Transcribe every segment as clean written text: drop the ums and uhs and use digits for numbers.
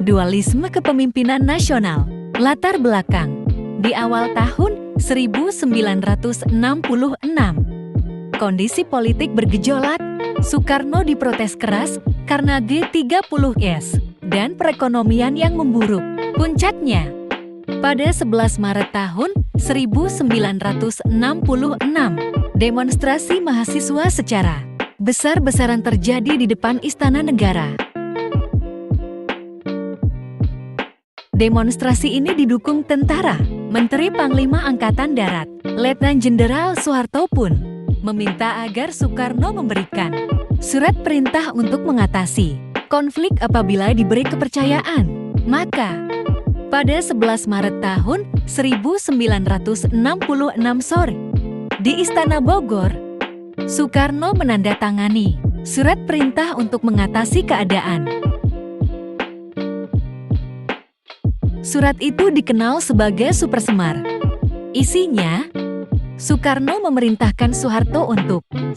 Dualisme kepemimpinan nasional. Latar belakang. Di awal tahun 1966, kondisi politik bergejolak. Soekarno diprotes keras karena G30S dan perekonomian yang memburuk. Puncaknya, pada 11 Maret tahun 1966, demonstrasi mahasiswa secara besar-besaran terjadi di depan Istana Negara. Demonstrasi ini didukung tentara. Menteri Panglima Angkatan Darat, Letnan Jenderal Soeharto pun meminta agar Soekarno memberikan surat perintah untuk mengatasi konflik apabila diberi kepercayaan. Maka, pada 11 Maret tahun 1966 sore, di Istana Bogor, Soekarno menandatangani surat perintah untuk mengatasi keadaan. Surat itu dikenal sebagai Supersemar. Isinya, Soekarno memerintahkan Soeharto untuk 1.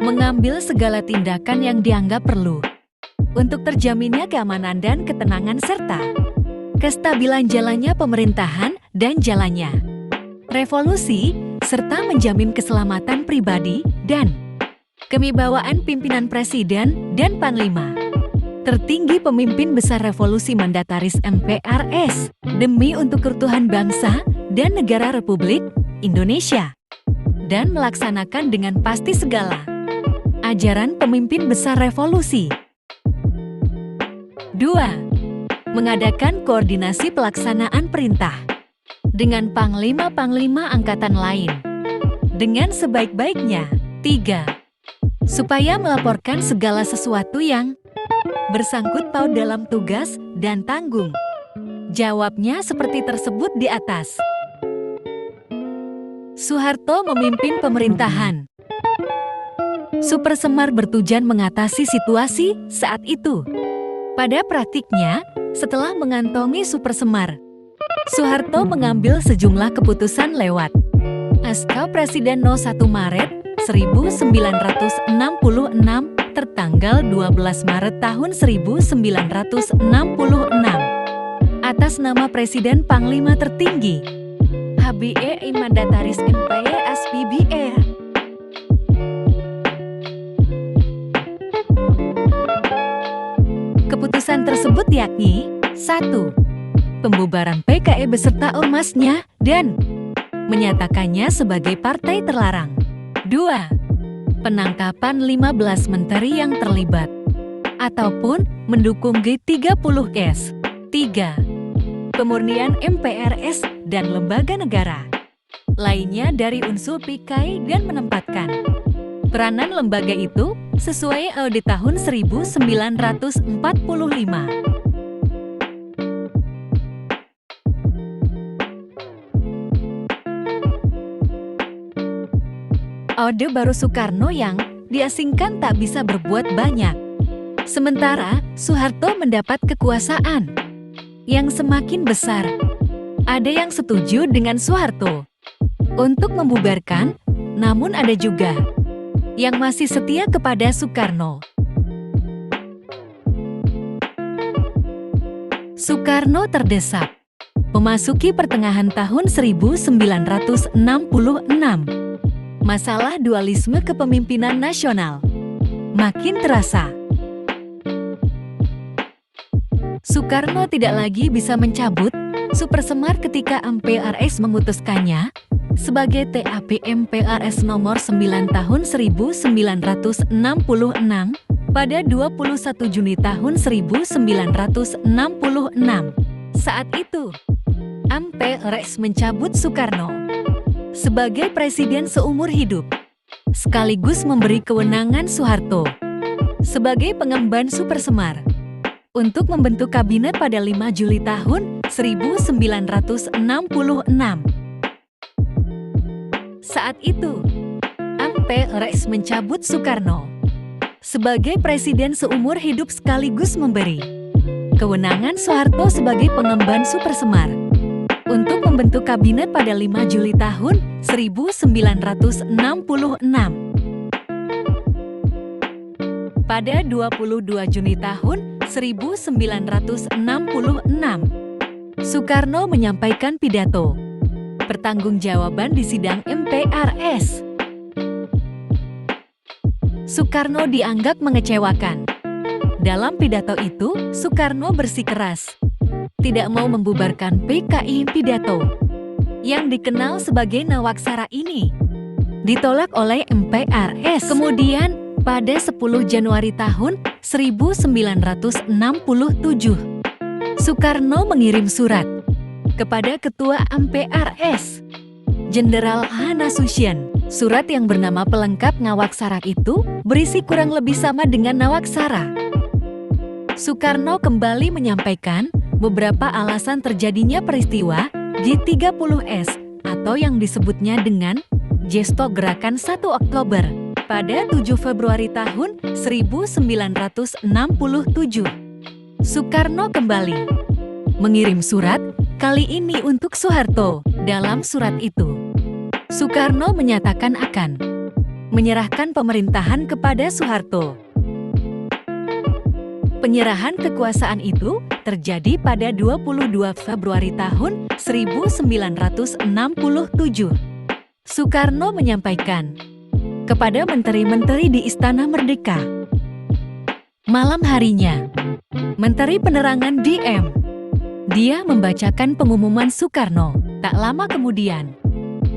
Mengambil segala tindakan yang dianggap perlu untuk terjaminnya keamanan dan ketenangan serta kestabilan jalannya pemerintahan dan jalannya revolusi, serta menjamin keselamatan pribadi dan kewibawaan pimpinan Presiden dan Panglima tertinggi pemimpin besar revolusi mandataris MPRS demi untuk keutuhan bangsa dan negara Republik Indonesia, dan melaksanakan dengan pasti segala ajaran pemimpin besar revolusi. 2. Mengadakan koordinasi pelaksanaan perintah dengan panglima-panglima angkatan lain dengan sebaik-baiknya. 3. Supaya melaporkan segala sesuatu yang bersangkut paut dalam tugas dan tanggung jawabnya seperti tersebut di atas. Soeharto memimpin pemerintahan. Supersemar bertujuan mengatasi situasi saat itu. Pada praktiknya, setelah mengantongi Supersemar, Soeharto mengambil sejumlah keputusan lewat SK Presiden No. 1 Maret 1966 tertanggal 12 Maret tahun 1966 atas nama Presiden Panglima tertinggi HBE Mandataris MPRS PBR. Keputusan tersebut yakni 1. Pembubaran PKI beserta ormasnya dan menyatakannya sebagai partai terlarang. 2. Penangkapan 15 menteri yang terlibat ataupun mendukung G30S. 3. Pemurnian MPRS dan lembaga negara lainnya dari unsur PKI dan menempatkan peranan lembaga itu sesuai audit tahun 1945. Orde Baru Soekarno yang diasingkan tak bisa berbuat banyak. Sementara Soeharto mendapat kekuasaan yang semakin besar. Ada yang setuju dengan Soeharto untuk membubarkan, namun ada juga yang masih setia kepada Soekarno. Soekarno terdesak memasuki pertengahan tahun 1966. Masalah dualisme kepemimpinan nasional makin terasa. Soekarno tidak lagi bisa mencabut Supersemar ketika MPRS memutuskannya sebagai TAP MPRS nomor 9 tahun 1966 pada 21 Juni tahun 1966. Saat itu, MPRS mencabut Soekarno sebagai presiden seumur hidup, sekaligus memberi kewenangan Soeharto sebagai pengemban Supersemar untuk membentuk kabinet pada 5 Juli tahun 1966. Saat itu, MPRS mencabut Soekarno sebagai presiden seumur hidup sekaligus memberi kewenangan Soeharto sebagai pengemban Supersemar untuk membentuk kabinet pada 5 Juli tahun 1966. Pada 22 Juni tahun 1966, Soekarno menyampaikan pidato pertanggungjawaban di sidang MPRS. Soekarno dianggap mengecewakan. Dalam pidato itu, Soekarno bersikeras tidak mau membubarkan PKI. Pidato yang dikenal sebagai Nawaksara ini ditolak oleh MPRS. Kemudian, pada 10 Januari tahun 1967, Soekarno mengirim surat kepada Ketua MPRS, Jenderal H. Nasution. Surat yang bernama pelengkap Nawaksara itu berisi kurang lebih sama dengan Nawaksara. Soekarno kembali menyampaikan beberapa alasan terjadinya peristiwa G30S atau yang disebutnya dengan Gesto Gerakan 1 Oktober pada 7 Februari tahun 1967. Soekarno kembali mengirim surat, kali ini untuk Soeharto. Dalam surat itu, Soekarno menyatakan akan menyerahkan pemerintahan kepada Soeharto. Penyerahan kekuasaan itu terjadi pada 22 Februari tahun 1967. Soekarno menyampaikan kepada menteri-menteri di Istana Merdeka. Malam harinya, Menteri Penerangan DM. Dia membacakan pengumuman Soekarno. Tak lama kemudian,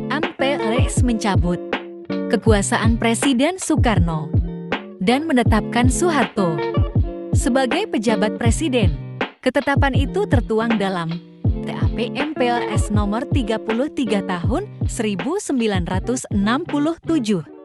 MPRS mencabut kekuasaan Presiden Soekarno dan menetapkan Soeharto sebagai pejabat presiden. Ketetapan itu tertuang dalam TAP MPRS nomor 33 tahun 1967.